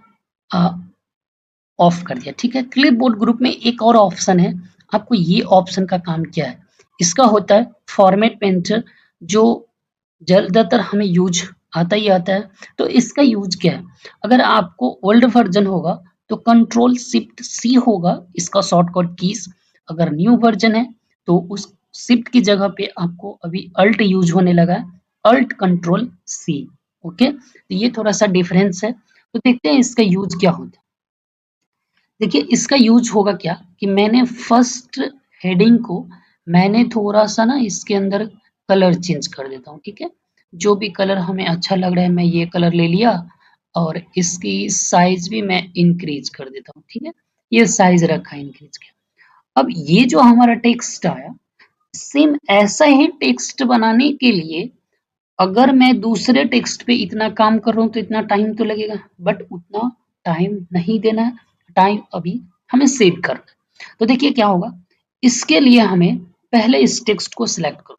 S1: ऑफ कर दिया, ठीक है? क्लिपबोर्ड ग्रुप में एक और ऑप्शन है, आपको ये ऑप्शन का काम क्या है, इसका होता है फॉर्मेट पेंटर, जो ज़्यादातर हमें यूज़ आता ही आता है। तो इसका यूज़ क्या है, अगर आपको ओल्ड वर्ज़न होगा तो कंट्रोल शिफ्ट सी होगा इसका शॉर्टकट कीज़, अगर न्यू वर्ज़न है तो उस शिफ्ट की जगह पे आपको अभी अल्ट यूज़ होने लगा है, अल्ट कंट्रोल सी, ओके? तो ये थोड़ा-सा डिफरेंस है। तो देखते हैं इसका यूज़ क्या होता है। देखिए इसका यूज़ होगा क्या कि मैंने फर्स्ट हेडिंग को मैंने थोड़ा-सा ना इसके अंदर कलर चेंज कर देता हूँ, ठीक है? जो भी कलर हमें अच्छा लग रहा है मैं ये कलर ले लिया, और इसकी साइज़ भी मैं इंक्रीज़ कर देता हूँ, ठीक है? ये साइज़ रखा इंक्रीज़ किया। अब ये जो हमारा टेक्स्ट आया, सेम ऐसा ही टेक्स्ट बनाने के लिए अगर मैं दूसरे टेक्स्ट पे इतना काम कर रहा हूँ तो इतना टाइम तो लगेगा, बट उतना टाइम नहीं देना है, टाइम अभी हमें सेव करना है। तो देखिए क्या होगा, इसके लिए हमें पहले इस टेक्स्ट को सिलेक्ट करो,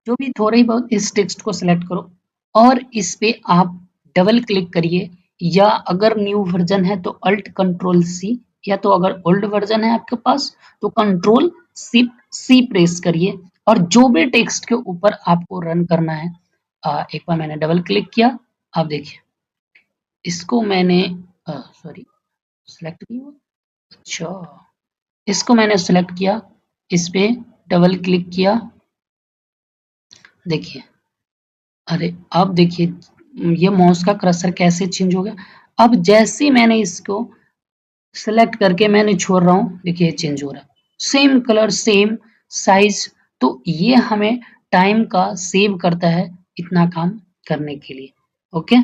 S1: जो भी थोड़ी बहुत इस टेक्स्ट को सिलेक्ट करो, और इस पे आप डबल क्लिक करिए, या अगर न्यू वर्जन है तो अल्ट कंट्रोल सी, या तो अगर ओल्ड वर्जन है आपके पास तो कंट्रोल शिफ्ट सी प्रेस करिए, और जो भी टेक्स्ट के ऊपर आपको रन करना है, एक बार मैंने डबल क्लिक किया, आप देखिए इसको मैंने सॉरी सिलेक्ट नहीं हुआ, अच्छा इसको मैंने सिलेक्ट किया, इस पे डबल क्लिक किया, देखिए, अरे अब देखिए ये माउस का कर्सर कैसे चेंज हो गया। अब जैसे ही मैंने इसको सेलेक्ट करके मैंने छोड़ रहा हूँ, देखिए चेंज हो रहा है, सेम कलर सेम साइज। तो ये हमें टाइम का सेव करता है इतना काम करने के लिए, ओके?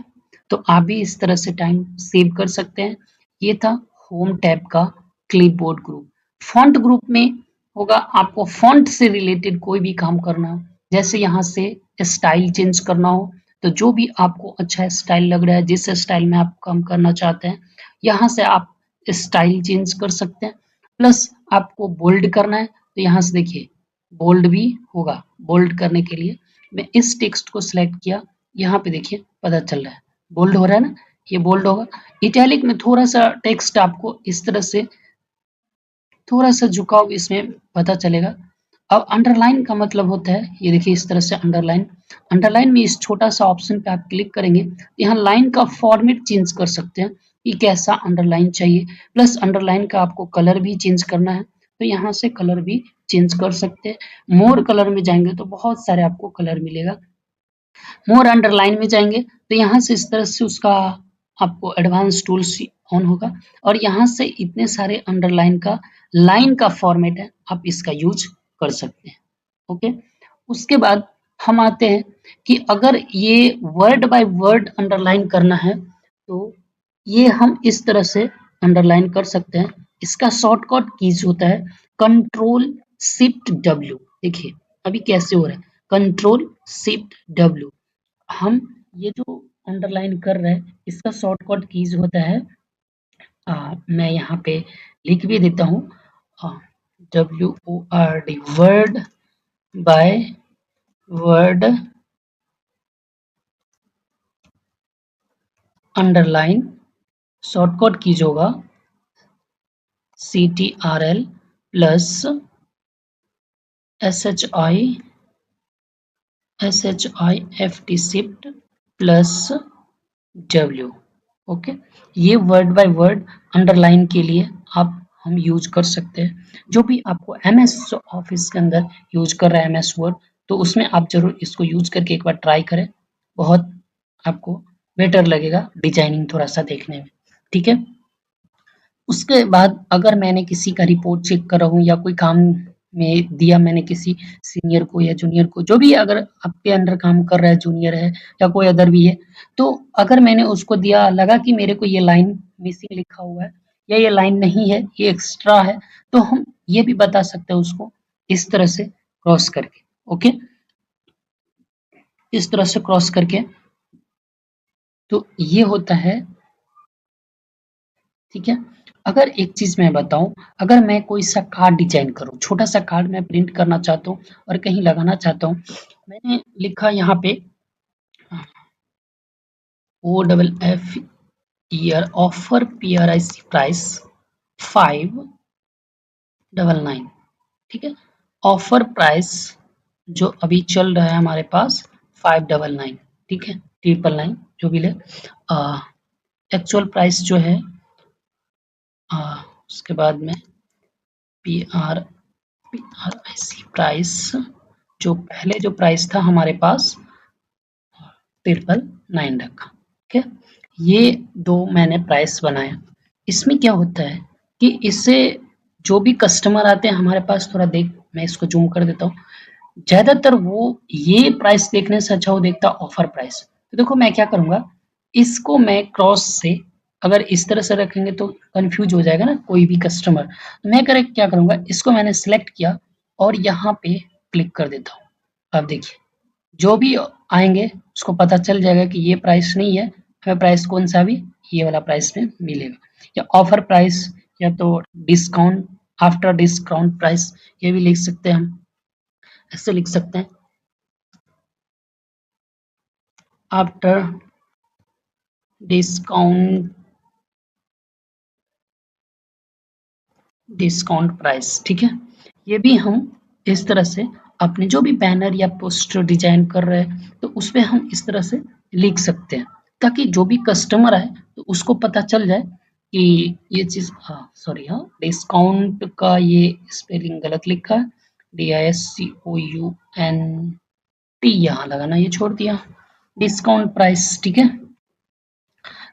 S1: तो आप भी इस तरह से टाइम सेव कर सकते हैं। ये था होम टैब का क्लिपबोर्ड ग्रुप। फॉन्ट ग्रुप में होगा आपको फॉन्ट से रिलेटेड कोई भी काम करना हो, जैसे यहाँ से स्टाइल चेंज करना हो, तो जो भी आपको अच्छा स्टाइल लग रहा है, जिस स्टाइल में आप काम करना चाहते हैं, यहाँ से आप स्टाइल चेंज कर सकते हैं। प्लस आपको बोल्ड करना है तो यहाँ से देखिए बोल्ड भी होगा। बोल्ड करने के लिए मैं इस टेक्स्ट को सिलेक्ट किया, यहाँ पे देखिए पता चल रहा है बोल्ड हो रहा है ना, ये बोल्ड होगा। इटैलिक में थोड़ा सा टेक्स्ट आपको इस तरह से थोड़ा सा झुकाव इसमें पता चलेगा। अब अंडरलाइन का मतलब होता है, ये देखिए इस तरह से अंडरलाइन, अंडरलाइन में इस छोटा सा ऑप्शन पे आप क्लिक करेंगे, यहाँ लाइन का फॉर्मेट चेंज कर सकते हैं कि कैसा अंडरलाइन चाहिए, प्लस अंडरलाइन का आपको कलर भी चेंज करना है तो यहाँ से कलर भी चेंज कर सकते हैं। मोर कलर में जाएंगे तो बहुत सारे आपको कलर मिलेगा। मोर अंडरलाइन में जाएंगे तो यहाँ से इस तरह से उसका आपको एडवांस टूल्स ऑन होगा, और यहाँ से इतने सारे अंडरलाइन का लाइन का फॉर्मेट है, आप इसका यूज कर सकते हैं, ओके? उसके बाद हम आते हैं कि अगर ये वर्ड बाय वर्ड अंडरलाइन करना है तो ये हम इस तरह से अंडरलाइन कर सकते हैं। इसका शॉर्टकट कीज होता है कंट्रोल शिफ्ट डब्ल्यू, देखिए अभी कैसे हो रहा है, कंट्रोल शिफ्ट डब्ल्यू। हम ये जो अंडरलाइन कर रहे हैं इसका शॉर्टकट कीज होता है, मैं यहाँ पे लिख भी देता हूँ, WORD word by word underline shortcut keys होगा CTRL plus SHIFT shift plus W। Okay, ये वर्ड बाय वर्ड अंडरलाइन के लिए आप हम यूज कर सकते हैं। जो भी आपको MS ऑफिस के अंदर यूज कर रहा है MS वर्ड, तो उसमें आप जरूर इसको यूज करके एक बार ट्राई करें, बहुत आपको बेटर लगेगा डिजाइनिंग थोड़ा सा देखने में। ठीक है, उसके बाद अगर मैंने किसी का रिपोर्ट चेक कर रहा हूँ या कोई काम में दिया मैंने किसी सीनियर को या जूनियर को, जो भी अगर आपके अंडर काम कर रहा है जूनियर है या कोई अदर भी है, तो अगर मैंने उसको दिया लगा कि मेरे को ये लाइन मिसिंग लिखा हुआ है या ये लाइन नहीं है, ये एक्स्ट्रा है, तो हम ये भी बता सकते हैं उसको इस तरह से क्रॉस करके। ओके, इस तरह से क्रॉस करके, तो ये होता है। ठीक है, अगर एक चीज मैं बताऊं, अगर मैं कोई सा कार्ड डिजाइन करूं, छोटा सा कार्ड मैं प्रिंट करना चाहता हूं और कहीं लगाना चाहता हूं, मैंने लिखा यहाँ पे OFF year offer PRIC price 599। ठीक है, ऑफर प्राइस जो अभी चल रहा है हमारे पास 599। ठीक है, 999 जो भी ले, एक्चुअल प्राइस जो है उसके बाद में PRIC प्राइस, जो पहले जो प्राइस था हमारे पास 999 रखा। ठीक है, ये दो मैंने प्राइस बनाया। इसमें क्या होता है कि इससे जो भी कस्टमर आते हैं हमारे पास, थोड़ा देख मैं इसको जूम कर देता हूँ, ज्यादातर वो ये प्राइस देखने से अच्छा वो देखता ऑफर प्राइस। तो देखो मैं क्या करूंगा, इसको मैं क्रॉस से अगर इस तरह से रखेंगे तो कंफ्यूज हो जाएगा ना कोई भी कस्टमर, तो मैं क्या करूंगा, इसको मैंने सिलेक्ट किया और यहाँ पे क्लिक कर देता हूँ। अब देखिए जो भी आएंगे उसको पता चल जाएगा कि ये प्राइस नहीं है, हमें प्राइस कौन सा भी ये वाला प्राइस में मिलेगा, या ऑफर प्राइस या तो डिस्काउंट, आफ्टर डिस्काउंट प्राइस, ये भी लिख सकते हैं हम, ऐसे लिख सकते हैं आफ्टर डिस्काउंट डिस्काउंट प्राइस। ठीक है, ये भी हम इस तरह से अपने जो भी बैनर या पोस्टर डिजाइन कर रहे हैं तो उसपे हम इस तरह से लिख सकते हैं, ताकि जो भी कस्टमर आए तो उसको पता चल जाए कि ये चीज, हाँ सॉरी, हाँ डिस्काउंट का ये स्पेलिंग गलत लिखा है, DISCOUNT, यहाँ लगाना ये छोड़ दिया, डिस्काउंट प्राइस। ठीक है,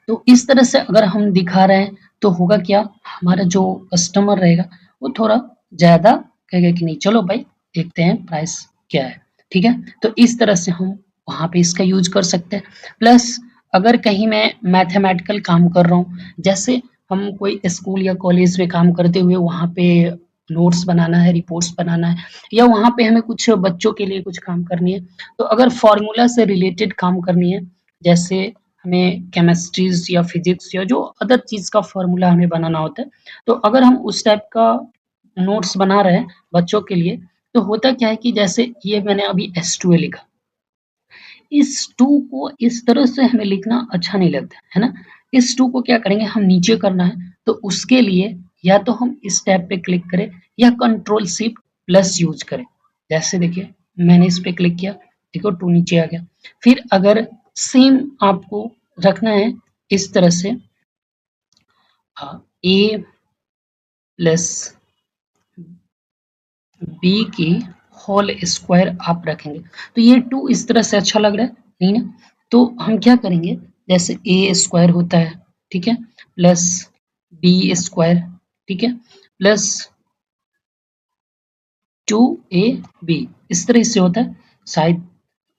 S1: तो इस तरह से अगर हम दिखा रहे हैं तो होगा क्या, हमारा जो कस्टमर रहेगा वो थोड़ा ज्यादा कहेगा कि नहीं चलो भाई देखते हैं प्राइस क्या है। ठीक है, तो इस तरह से हम वहाँ पे इसका यूज कर सकते हैं। प्लस अगर कहीं मैं मैथमेटिकल काम कर रहा हूँ, जैसे हम कोई स्कूल या कॉलेज में काम करते हुए वहाँ पे नोट्स बनाना है, रिपोर्ट्स बनाना है, या वहाँ पे हमें कुछ बच्चों के लिए कुछ काम करनी है, तो अगर फॉर्मूला से रिलेटेड काम करनी है, जैसे हमें केमिस्ट्रीज या फिजिक्स या जो अदर चीज का फॉर्मूला हमें बनाना होता है, तो अगर हम उस टाइप का नोट्स बना रहे हैं बच्चों के लिए, तो होता क्या है कि जैसे ये मैंने अभी H2A लिखा, इस टू को इस तरह से हमें लिखना अच्छा नहीं लगता है ना, इस टू को क्या करेंगे हम नीचे करना है, तो उसके लिए या तो हम इस टैब पे क्लिक करें या कंट्रोल शिफ्ट प्लस यूज करें। जैसे देखिए मैंने इस पे क्लिक किया, देखो टू नीचे आ गया। फिर अगर सेम आपको रखना है इस तरह से, ए प्लस बी की होल स्क्वायर आप रखेंगे, तो ये टू इस तरह से अच्छा लग रहा है नहीं ना, तो हम क्या करेंगे, जैसे ए स्क्वायर होता है, ठीक है, प्लस बी स्क्वायर, ठीक है, प्लस 2AB, इस तरह से होता है, शायद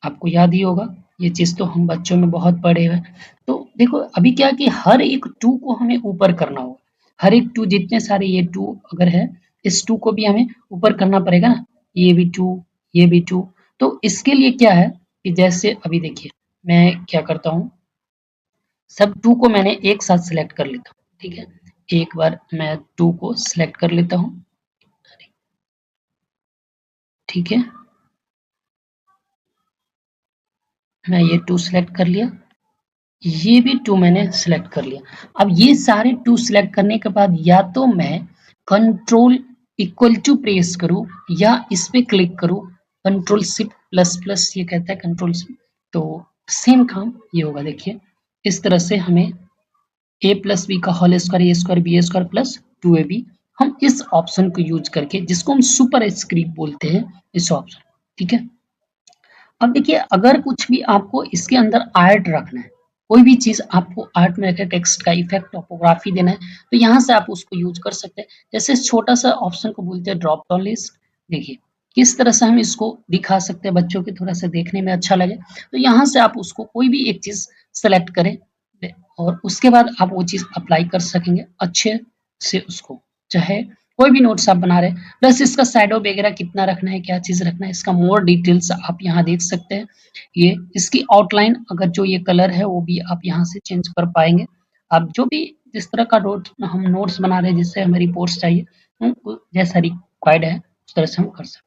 S1: आपको याद ही होगा, ये चीज तो हम बच्चों में बहुत पढ़े हुए। तो देखो अभी क्या है कि हर एक टू को हमें ऊपर करना होगा, हर एक टू जितने सारे ये टू अगर है, इस टू को भी हमें ऊपर करना पड़ेगा ना, ये भी टू, ये भी टू। तो इसके लिए क्या है कि जैसे अभी देखिए मैं क्या करता हूँ, सब टू को मैंने एक साथ सिलेक्ट कर लेता हूँ। ठीक है, एक बार मैं टू को सिलेक्ट कर लेता हूँ। ठीक है, मैं ये टू सिलेक्ट कर लिया, ये भी टू मैंने सेलेक्ट कर लिया। अब ये सारे टू सेलेक्ट करने के बाद या तो मैं कंट्रोल इक्वल टू प्रेस करूं या इस पे क्लिक करूं, कंट्रोल शिफ्ट प्लस प्लस ये कहता है कंट्रोल शिफ्ट, तो सेम काम ये होगा। देखिए इस तरह से हमें ए प्लस बी का whole square A square B square plus two A B, हम इस ऑप्शन को यूज करके जिसको हम सुपर स्क्रिप्ट बोलते हैं, इस ऑप्शन, ठीक है। अब देखिए अगर कुछ भी आपको इसके अंदर आर्ट रखना है, कोई भी चीज आपको आर्ट में रखे, टेक्स्ट का इफेक्ट टोपोग्राफी देना है, तो यहाँ से आप उसको यूज कर सकते हैं। जैसे इस छोटा सा ऑप्शन को बोलते हैं ड्रॉप डाउन लिस्ट। देखिए किस तरह से हम इसको दिखा सकते हैं बच्चों के थोड़ा सा देखने में अच्छा लगे, तो यहाँ से आप उसको कोई भी एक चीज सेलेक्ट करें और उसके बाद आप वो चीज अप्लाई कर सकेंगे अच्छे से उसको, चाहे कोई भी नोट्स आप बना रहे हैं। प्लस इसका शैडो वगैरह कितना रखना है, क्या चीज रखना है, इसका मोर डिटेल्स आप यहाँ देख सकते हैं। ये इसकी आउटलाइन, अगर जो ये कलर है वो भी आप यहाँ से चेंज कर पाएंगे। आप जो भी जिस तरह का हम नोट्स बना रहे हैं, जिससे हमें रिपोर्ट्स चाहिए, जैसा रिक्वायर्ड है उस तरह से हम कर सकते हैं।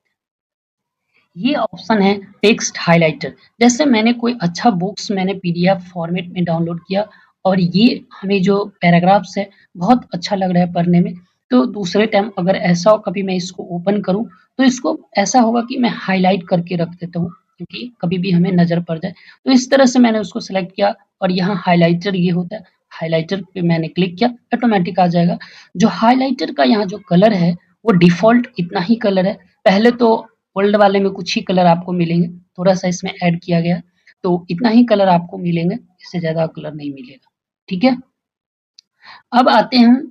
S1: ये ऑप्शन है टेक्स्ट हाइलाइटर। जैसे मैंने कोई अच्छा बुक्स मैंने पीडीएफ फॉर्मेट में डाउनलोड किया और ये हमें जो पैराग्राफ्स है बहुत अच्छा लग रहा है पढ़ने में, तो दूसरे टाइम अगर ऐसा हो कभी मैं इसको ओपन करूं तो इसको ऐसा होगा कि मैं हाईलाइट करके रख देता हूँ, क्योंकि कभी भी हमें नजर पड़ जाए। तो इस तरह से मैंने उसको सेलेक्ट किया और यहाँ हाईलाइटर ये होता है, हाईलाइटर पे मैंने क्लिक किया, ऑटोमेटिक आ जाएगा। जो हाईलाइटर का यहाँ जो कलर है वो डिफॉल्ट इतना ही कलर है। पहले तो ओल्ड वाले में कुछ ही कलर आपको मिलेंगे, थोड़ा-सा इसमें ऐड किया गया, तो इतना ही कलर आपको मिलेंगे, इससे ज़्यादा कलर नहीं मिलेगा, ठीक है? अब आते हैं हम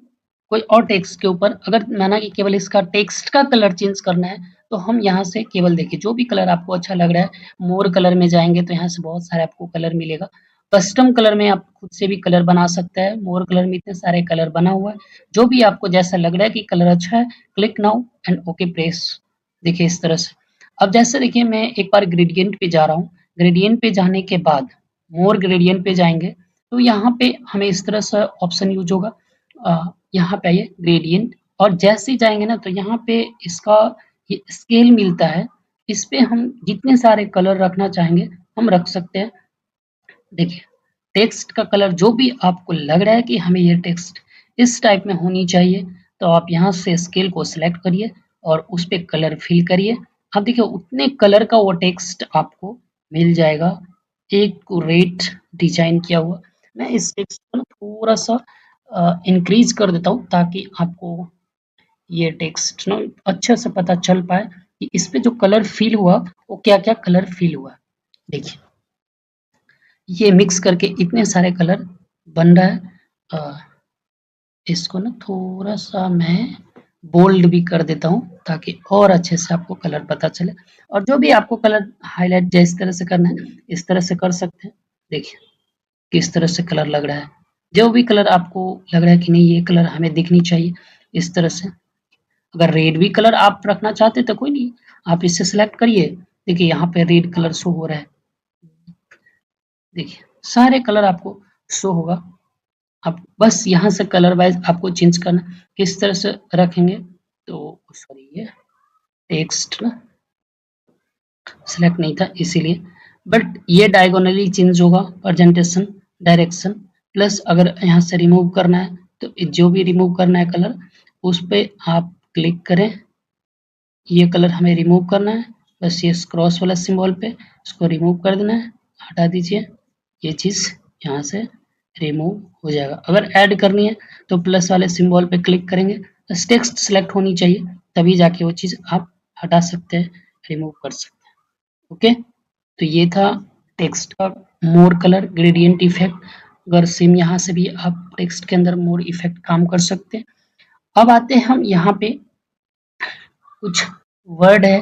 S1: कोई और टेक्स्ट के ऊपर। अगर माना कि केवल इसका टेक्स्ट का कलर चेंज करना है, तो हम यहाँ से केवल देखिए जो भी कलर आपको अच्छा लग रहा है, मोर कलर में जाएँगे तो यहाँ से बहुत सारे आपको कलर मिलेगा। कस्टम कलर में आप खुद से भी कलर बना सकते हैं, मोर कलर में इतने सारे कलर बना हुआ है। जो भी आपको जैसा लग रहा है कि कलर अच्छा है, click now and okay press. देखिए इस तरह से। अब जैसे देखिए मैं एक बार ग्रेडिएंट पे जा रहा हूँ, ग्रेडिएंट पे जाने के बाद मोर ग्रेडिएंट पे जाएँगे, तो यहाँ पे हमें इस तरह से ऑप्शन यूज़ होगा। यहाँ पे आइए ग्रेडिएंट, और जैसे ही जाएँगे ना तो यहाँ पे इसका ये स्केल मिलता है, इस पे हम जितने सारे कलर रखना चाहेंगे हम रख सकते हैं। देखिए टेक्स्ट का कलर जो भी आपको लग रहा है कि हमें ये टेक्स्ट इस टाइप में होनी चाहिए, तो आप यहाँ से स्केल को सिलेक्ट करिए और उस पे कलर फिल करिए। अब देखिए उतने कलर का वो टेक्स्ट आपको मिल जाएगा, एक्यूरेट डिजाइन किया हुआ। मैं इस टेक्स्ट को ना थोड़ा सा इंक्रीज कर देता हूँ ताकि आपको ये टेक्स्ट ना अच्छे से पता चल पाए कि इस पे जो कलर फिल हुआ वो क्या क्या कलर फिल हुआ। देखिए ये मिक्स करके इतने सारे कलर बन रहा है। इसको ना थोड़ा सा मैं बोल्ड भी कर देता हूँ ताकि और अच्छे से आपको कलर पता चले। और जो भी आपको कलर हाईलाइट जिस तरह से करना है इस तरह से कर सकते हैं। देखिए किस तरह से कलर लग रहा है, जो भी कलर आपको लग रहा है कि नहीं ये कलर हमें दिखनी चाहिए, इस तरह से। अगर रेड भी कलर आप रखना चाहते तो कोई नहीं, आप इसे सेलेक्ट करिए। देखिए यहाँ पे रेड कलर शो हो रहा है, देखिए सारे कलर आपको शो होगा। आप बस यहाँ से कलर वाइज आपको चेंज करना, किस तरह से रखेंगे, तो सॉरी ये टेक्स्ट ना सिलेक्ट नहीं था इसीलिए, बट ये डायगोनली चेंज होगा प्रेजेंटेशन डायरेक्शन। प्लस अगर यहाँ से रिमूव करना है तो जो भी रिमूव करना है कलर उस पे आप क्लिक करें, ये कलर हमें रिमूव करना है, बस ये क्रॉस वाला सिंबल पे इसको रिमूव कर देना है, हटा दीजिए, ये चीज़ यहाँ से रिमूव हो जाएगा। अगर ऐड करनी है तो प्लस वाले सिंबल पे क्लिक करेंगे, बस टेक्स्ट सेलेक्ट होनी चाहिए तभी जाके वो चीज़ आप हटा सकते हैं, रिमूव कर सकते हैं। ओके, तो ये था टेक्स्ट का मोर कलर ग्रेडियंट इफेक्ट। अगर सेम यहाँ से भी आप टेक्स्ट के अंदर मोर इफेक्ट काम कर सकते हैं। अब आते हैं हम यहाँ पे कुछ वर्ड है,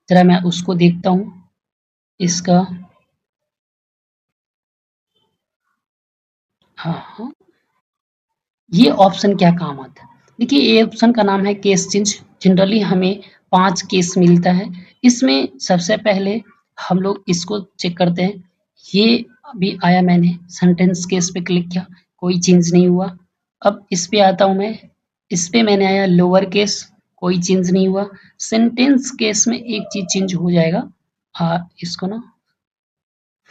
S1: जरा मैं उसको देखता हूँ इसका। हाँ हाँ, ये ऑप्शन क्या काम आता है। देखिए ये ऑप्शन का नाम है केस चेंज। जनरली हमें 5 केस मिलता है, इसमें सबसे पहले हम लोग इसको चेक करते हैं। ये अभी आया, मैंने सेंटेंस केस पे क्लिक किया, कोई चेंज नहीं हुआ। अब इस पे आता हूँ मैं, इस पे मैंने आया लोअर केस, कोई चेंज नहीं हुआ। सेंटेंस केस में एक चीज चेंज हो जाएगा, इसको ना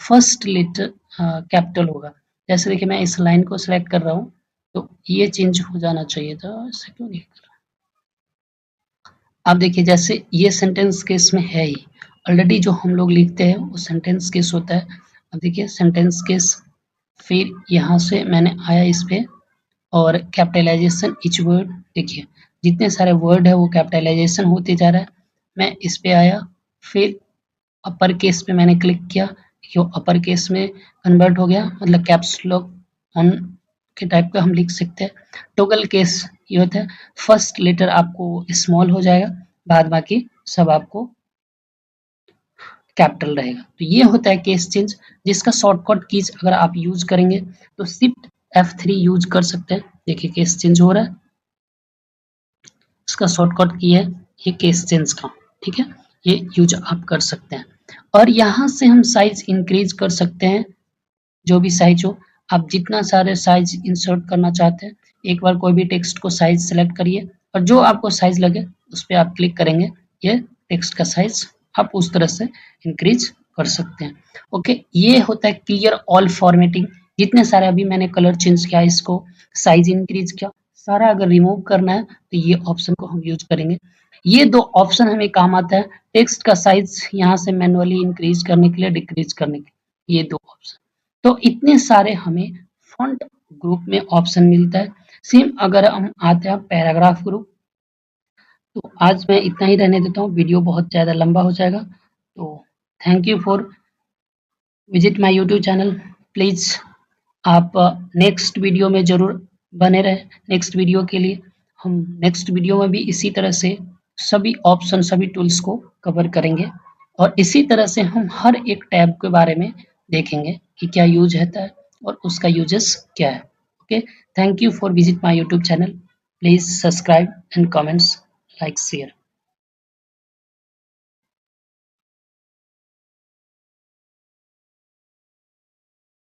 S1: फर्स्ट लेटर कैपिटल होगा। जैसे देखिए मैं इस लाइन को सिलेक्ट कर रहा हूँ तो ये चेंज हो जाना चाहिए था, ऐसे क्यों नहीं कर रहा। अब देखिए जैसे ये सेंटेंस केस में है ही, ऑलरेडी जो हम लोग लिखते हैं वो सेंटेंस केस होता है। अब देखिए सेंटेंस केस, फिर यहाँ से मैंने आया इस पे और कैपिटलाइजेशन ईच वर्ड, देखिए जितने सारे वर्ड है वो कैपिटलाइजेशन होते जा रहा है। मैं इस पे आया, फिर अपर केस पे मैंने क्लिक किया, जो अपर केस में कन्वर्ट हो गया, मतलब कैप्स लॉक ऑन के टाइप का हम लिख सकते हैं। टॉगल केस ये होता है फर्स्ट लेटर आपको स्मॉल हो जाएगा, बाद बाकी सब आपको कैपिटल रहेगा। तो ये होता है केस चेंज, जिसका शॉर्टकट कीज अगर आप यूज करेंगे तो शिफ्ट F3 यूज कर सकते हैं। देखिए केस चेंज हो रहा है, इसका शॉर्टकट की है ये केस चेंज का, ठीक है, ये यूज आप कर सकते हैं। और यहाँ से हम साइज इंक्रीज कर सकते हैं, जो भी साइज हो, आप जितना सारे साइज इंसर्ट करना चाहते हैं, एक बार कोई भी टेक्स्ट को साइज सेलेक्ट करिए और जो आपको साइज लगे उस पर आप क्लिक करेंगे, ये टेक्स्ट का साइज आप उस तरह से इंक्रीज कर सकते हैं। ओके, ये होता है क्लियर ऑल फॉर्मेटिंग। जितने सारे अभी मैंने कलर चेंज किया, इसको साइज इंक्रीज किया, सारा अगर रिमूव करना है तो ये ऑप्शन को हम यूज करेंगे। ये दो ऑप्शन हमें काम आता है, टेक्स्ट का साइज यहाँ से मैनुअली इंक्रीज करने के लिए, डिक्रीज करने के लिए, ये दो ऑप्शन। तो इतने सारे हमें फॉन्ट ग्रुप में ऑप्शन मिलता है। सेम अगर हम आते हैं पैराग्राफ ग्रुप, तो आज मैं इतना ही रहने देता हूँ, वीडियो बहुत ज़्यादा लंबा हो जाएगा। तो thank you for visit my YouTube channel. Please आप नेक्स्ट वीडियो में ज़रूर बने रहें। नेक्स्ट वीडियो के लिए हम नेक्स्ट वीडियो में भी इसी तरह से सभी ऑप्शन, सभी टूल्स को कवर करेंगे और इसी तरह से हम हर एक टैब के बारे में देखेंगे कि क्या यूज होता है और उसका यूजेस क्या है। Okay, thank you for visit my YouTube channel. Please subscribe and comments, like, share.